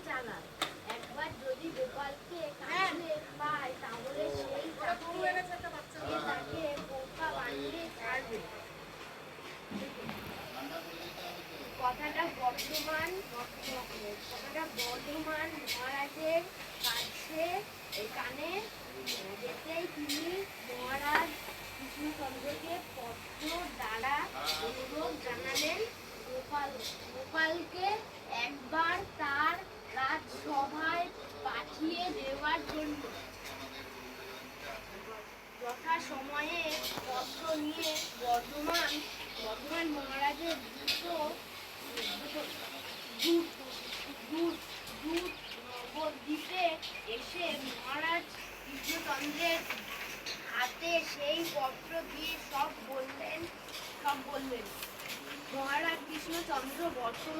জানান, একবার যদি গোপালকে কাছে পায় তাহলে সেই তাকে বোকা বানিয়ে ছাড়বে। কথাটা বর্ধমান মহারাজের কানে যেতেই তিনি মহারাজ কৃষ্ণচন্দ্রকে পত্র দ্বারা অনুরোধ জানালেন গোপালকে একবার তার রাজসভায় পাঠিয়ে দেওয়ার জন্য। যথাসময়ে পত্র নিয়ে বর্ধমান মহারাজের নবদ্বীপে এসে মহারাজ কৃষ্ণচন্দ্রের হাতে সেই পত্র দিয়ে সব বললেন। মহারাজ কৃষ্ণচন্দ্র